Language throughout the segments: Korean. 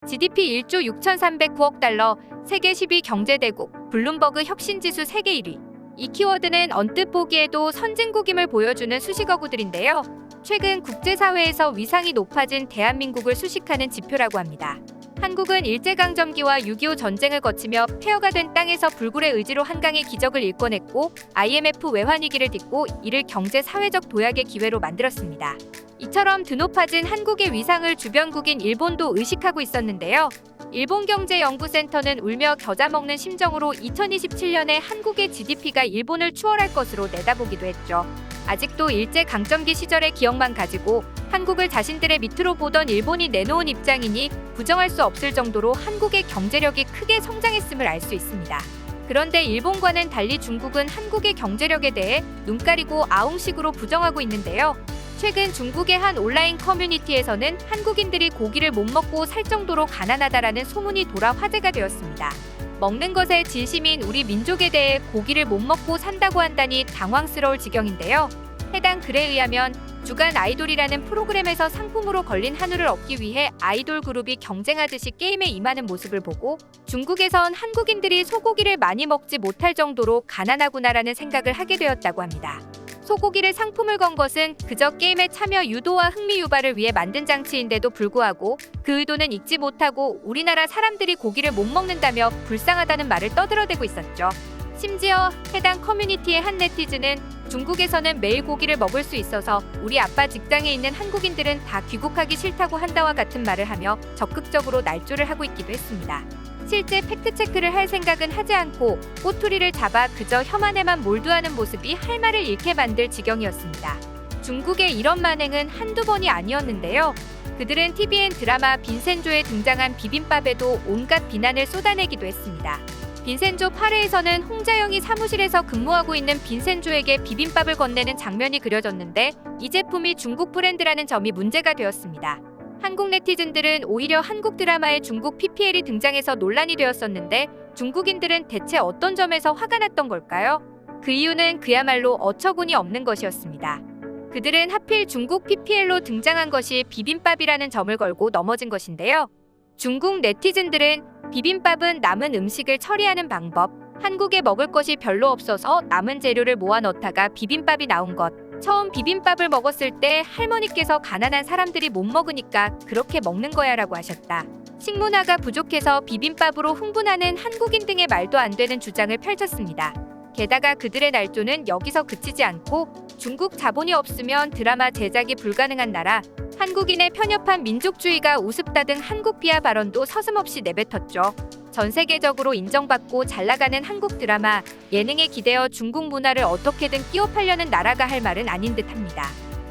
GDP 1조 6,309억 달러, 세계 10위 경제대국, 블룸버그 혁신지수 세계 1위. 이 키워드는 언뜻 보기에도 선진국임을 보여주는 수식어구들인데요. 최근 국제사회에서 위상이 높아진 대한민국을 수식하는 지표라고 합니다. 한국은 일제강점기와 6.25 전쟁을 거치며 폐허가 된 땅에서 불굴의 의지로 한강의 기적을 일궈냈고 IMF 외환위기를 딛고 이를 경제-사회적 도약의 기회로 만들었습니다. 이처럼 드높아진 한국의 위상을 주변국인 일본도 의식하고 있었는데요. 일본경제연구센터는 울며 겨자 먹는 심정으로 2027년에 한국의 GDP가 일본을 추월할 것으로 내다보기도 했죠. 아직도 일제강점기 시절의 기억만 가지고 한국을 자신들의 밑으로 보던 일본이 내놓은 입장이니 부정할 수 없을 정도로 한국의 경제력이 크게 성장했음을 알 수 있습니다. 그런데 일본과는 달리 중국은 한국의 경제력에 대해 눈 가리고 아웅식으로 부정하고 있는데요. 최근 중국의 한 온라인 커뮤니티에서는 한국인들이 고기를 못 먹고 살 정도로 가난하다라는 소문이 돌아 화제가 되었습니다. 먹는 것에 진심인 우리 민족에 대해 고기를 못 먹고 산다고 한다니 당황스러울 지경인데요. 해당 글에 의하면 주간 아이돌이라는 프로그램에서 상품으로 걸린 한우를 얻기 위해 아이돌 그룹이 경쟁하듯이 게임에 임하는 모습을 보고 중국에선 한국인들이 소고기를 많이 먹지 못할 정도로 가난하구나라는 생각을 하게 되었다고 합니다. 소고기를 상품을 건 것은 그저 게임에 참여 유도와 흥미 유발을 위해 만든 장치인데도 불구하고 그 의도는 읽지 못하고 우리나라 사람들이 고기를 못 먹는다며 불쌍하다는 말을 떠들어대고 있었죠. 심지어 해당 커뮤니티의 한 네티즌은 중국에서는 매일 고기를 먹을 수 있어서 우리 아빠 직장에 있는 한국인들은 다 귀국하기 싫다고 한다와 같은 말을 하며 적극적으로 날조를 하고 있기도 했습니다. 실제 팩트체크를 할 생각은 하지 않고 꼬투리를 잡아 그저 혐한에만 몰두하는 모습이 할 말을 잃게 만들 지경이었습니다. 중국의 이런 만행은 한두 번이 아니었는데요. 그들은 TVN 드라마 빈센조에 등장한 비빔밥에도 온갖 비난을 쏟아내기도 했습니다. 빈센조 8회에서는 홍자영이 사무실에서 근무하고 있는 빈센조에게 비빔밥을 건네는 장면이 그려졌는데 이 제품이 중국 브랜드라는 점이 문제가 되었습니다. 한국 네티즌들은 오히려 한국 드라마에 중국 PPL이 등장해서 논란이 되었었는데 중국인들은 대체 어떤 점에서 화가 났던 걸까요? 그 이유는 그야말로 어처구니 없는 것이었습니다. 그들은 하필 중국 PPL로 등장한 것이 비빔밥이라는 점을 걸고 넘어진 것인데요. 중국 네티즌들은 비빔밥은 남은 음식을 처리하는 방법, 한국에 먹을 것이 별로 없어서 남은 재료를 모아 넣다가 비빔밥이 나온 것, 처음 비빔밥을 먹었을 때 할머니께서 가난한 사람들이 못 먹으니까 그렇게 먹는 거야 라고 하셨다. 식문화가 부족해서 비빔밥으로 흥분하는 한국인 등의 말도 안 되는 주장을 펼쳤습니다. 게다가 그들의 날조는 여기서 그치지 않고 중국 자본이 없으면 드라마 제작이 불가능한 나라, 한국인의 편협한 민족주의가 우습다 등 한국 비하 발언도 서슴없이 내뱉었죠. 전 세계적으로 인정받고 잘나가는 한국 드라마, 예능에 기대어 중국 문화를 어떻게든 끼워팔려는 나라가 할 말은 아닌 듯합니다.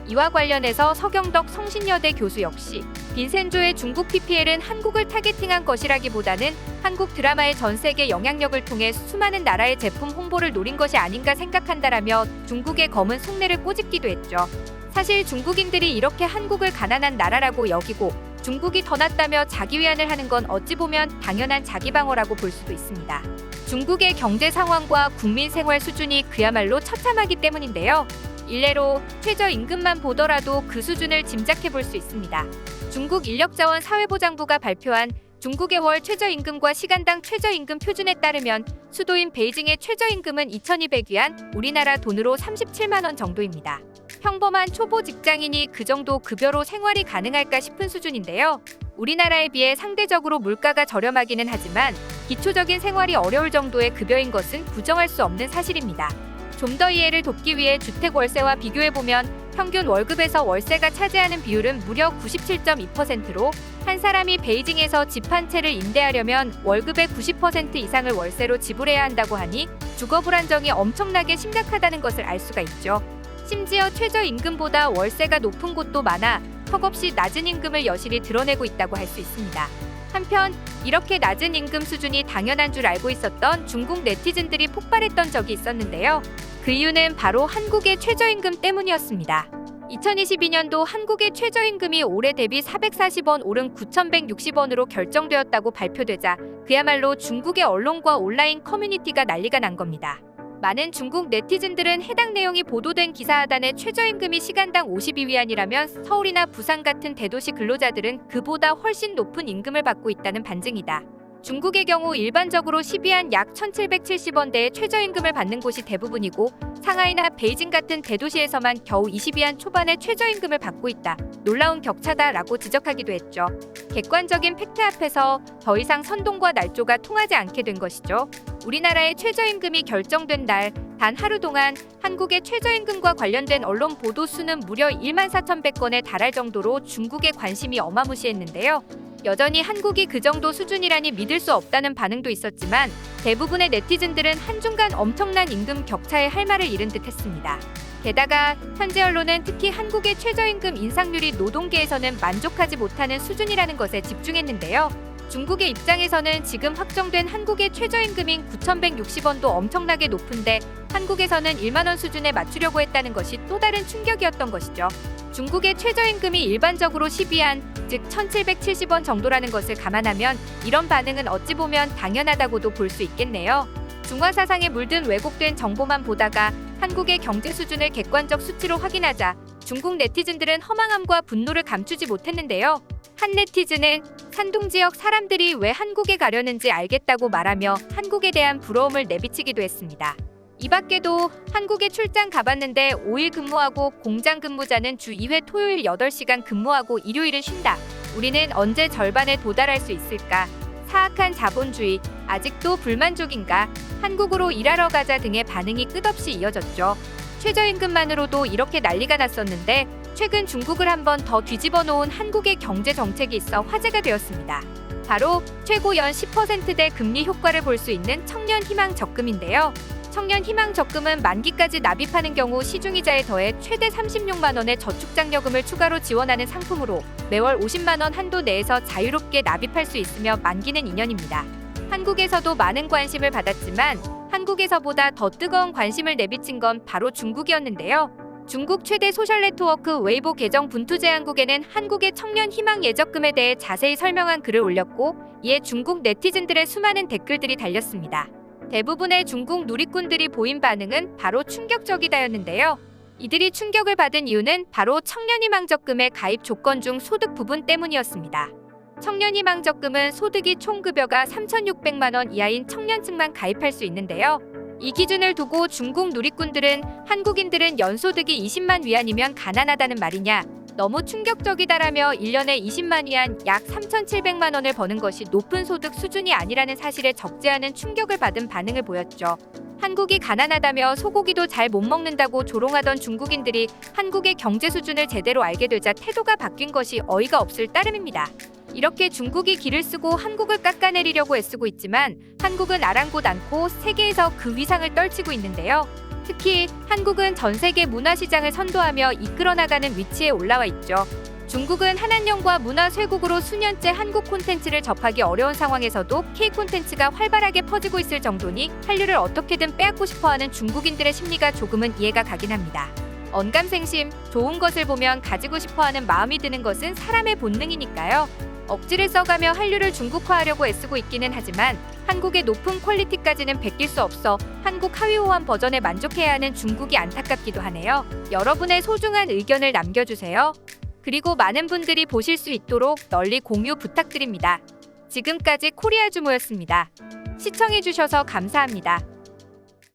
이와 관련해서 서경덕 성신여대 교수 역시 빈센조의 중국 PPL은 한국을 타겟팅한 것이라기보다는 한국 드라마의 전 세계 영향력을 통해 수많은 나라의 제품 홍보를 노린 것이 아닌가 생각한다라며 중국의 검은 속내를 꼬집기도 했죠. 사실 중국인들이 이렇게 한국을 가난한 나라라고 여기고 중국이 더 낫다며 자기 위안을 하는 건 어찌 보면 당연한 자기 방어라고 볼 수도 있습니다. 중국의 경제 상황과 국민 생활 수준이 그야말로 처참하기 때문인데요. 일례로 최저임금만 보더라도 그 수준을 짐작해 볼 수 있습니다. 중국 인력자원 사회보장부가 발표한 중국의 월 최저임금과 시간당 최저임금 표준에 따르면 수도인 베이징의 최저임금은 2,200위안, 우리나라 돈으로 37만 원 정도입니다. 평범한 초보 직장인이 그 정도 급여로 생활이 가능할까 싶은 수준인데요. 우리나라에 비해 상대적으로 물가가 저렴하기는 하지만 기초적인 생활이 어려울 정도의 급여인 것은 부정할 수 없는 사실입니다. 좀 더 이해를 돕기 위해 주택 월세와 비교해보면 평균 월급에서 월세가 차지하는 비율은 무려 97.2%로 한 사람이 베이징에서 집 한 채를 임대하려면 월급의 90% 이상을 월세로 지불해야 한다고 하니 주거 불안정이 엄청나게 심각하다는 것을 알 수가 있죠. 심지어 최저임금보다 월세가 높은 곳도 많아 턱없이 낮은 임금을 여실히 드러내고 있다고 할 수 있습니다. 한편 이렇게 낮은 임금 수준이 당연한 줄 알고 있었던 중국 네티즌들이 폭발했던 적이 있었는데요. 그 이유는 바로 한국의 최저임금 때문이었습니다. 2022년도 한국의 최저임금이 올해 대비 440원 오른 9,160원으로 결정되었다고 발표되자 그야말로 중국의 언론과 온라인 커뮤니티가 난리가 난 겁니다. 많은 중국 네티즌들은 해당 내용이 보도된 기사 하단에 최저임금이 시간당 52위안이라면 서울이나 부산 같은 대도시 근로자들은 그보다 훨씬 높은 임금을 받고 있다는 반증이다. 중국의 경우 일반적으로 12위안 약 1,770원대의 최저임금을 받는 곳이 대부분이고 상하이나 베이징 같은 대도시에서만 겨우 20위안 초반의 최저임금을 받고 있다. 놀라운 격차다라고 지적하기도 했죠. 객관적인 팩트 앞에서 더 이상 선동과 날조가 통하지 않게 된 것이죠. 우리나라의 최저임금이 결정된 날 단 하루 동안 한국의 최저임금과 관련된 언론 보도 수는 무려 14,100건에 달할 정도로 중국의 관심이 어마무시했는데요. 여전히 한국이 그 정도 수준이라니 믿을 수 없다는 반응도 있었지만 대부분의 네티즌들은 한중간 엄청난 임금 격차에 할 말을 잃은 듯 했습니다. 게다가 현재 언론은 특히 한국의 최저임금 인상률이 노동계에서는 만족하지 못하는 수준이라는 것에 집중했는데요. 중국의 입장에서는 지금 확정된 한국의 최저임금인 9,160원도 엄청나게 높은데 한국에서는 1만 원 수준에 맞추려고 했다는 것이 또 다른 충격이었던 것이죠. 중국의 최저임금이 일반적으로 12위안, 즉 1,770원 정도라는 것을 감안하면 이런 반응은 어찌 보면 당연하다고도 볼 수 있겠네요. 중화 사상에 물든 왜곡된 정보만 보다가 한국의 경제 수준을 객관적 수치로 확인하자 중국 네티즌들은 허망함과 분노를 감추지 못했는데요. 한 네티즌은 산둥 지역 사람들이 왜 한국에 가려는지 알겠다고 말하며 한국에 대한 부러움을 내비치기도 했습니다. 이 밖에도 한국에 출장 가봤는데 5일 근무하고 공장 근무자는 주 2회 토요일 8시간 근무하고 일요일은 쉰다. 우리는 언제 절반에 도달할 수 있을까? 사악한 자본주의, 아직도 불만족인가? 한국으로 일하러 가자 등의 반응이 끝없이 이어졌죠. 최저임금만으로도 이렇게 난리가 났었는데 최근 중국을 한번 더 뒤집어 놓은 한국의 경제 정책이 있어 화제가 되었습니다. 바로 최고 연 10%대 금리 효과를 볼 수 있는 청년 희망 적금인데요. 청년 희망 적금은 만기까지 납입하는 경우 시중이자에 더해 최대 36만 원의 저축장려금을 추가로 지원하는 상품으로 매월 50만 원 한도 내에서 자유롭게 납입할 수 있으며 만기는 2년입니다. 한국에서도 많은 관심을 받았지만 한국에서보다 더 뜨거운 관심을 내비친 건 바로 중국이었는데요. 중국 최대 소셜 네트워크 웨이보 계정 분투제한국에는 한국의 청년 희망 예적금에 대해 자세히 설명한 글을 올렸고 이에 중국 네티즌들의 수많은 댓글들이 달렸습니다. 대부분의 중국 누리꾼들이 보인 반응은 바로 충격적이다였는데요. 이들이 충격을 받은 이유는 바로 청년희망적금의 가입 조건 중 소득 부분 때문이었습니다. 청년희망적금은 소득이 총 급여가 3,600만 원 이하인 청년층만 가입할 수 있는데요. 이 기준을 두고 중국 누리꾼들은 한국인들은 연소득이 20만 위안이면 가난하다는 말이냐, 너무 충격적이다라며 1년에 20만 위안 약 3,700만 원을 버는 것이 높은 소득 수준이 아니라는 사실에 적지 않은 충격을 받은 반응을 보였죠. 한국이 가난하다며 소고기도 잘 못 먹는다고 조롱하던 중국인들이 한국의 경제 수준을 제대로 알게 되자 태도가 바뀐 것이 어이가 없을 따름입니다. 이렇게 중국이 기를 쓰고 한국을 깎아내리려고 애쓰고 있지만 한국은 아랑곳 않고 세계에서 그 위상을 떨치고 있는데요. 특히 한국은 전 세계 문화시장을 선도하며 이끌어나가는 위치에 올라와 있죠. 중국은 한한령과 문화 쇠국으로 수년째 한국 콘텐츠를 접하기 어려운 상황에서도 K 콘텐츠가 활발하게 퍼지고 있을 정도니 한류를 어떻게든 빼앗고 싶어하는 중국인들의 심리가 조금은 이해가 가긴 합니다. 언감생심, 좋은 것을 보면 가지고 싶어하는 마음이 드는 것은 사람의 본능이니까요. 억지를 써가며 한류를 중국화하려고 애쓰고 있기는 하지만 한국의 높은 퀄리티까지는 베낄 수 없어 한국 하위호환 버전에 만족해야 하는 중국이 안타깝기도 하네요. 여러분의 소중한 의견을 남겨주세요. 그리고 많은 분들이 보실 수 있도록 널리 공유 부탁드립니다. 지금까지 코리아주모였습니다. 시청해주셔서 감사합니다.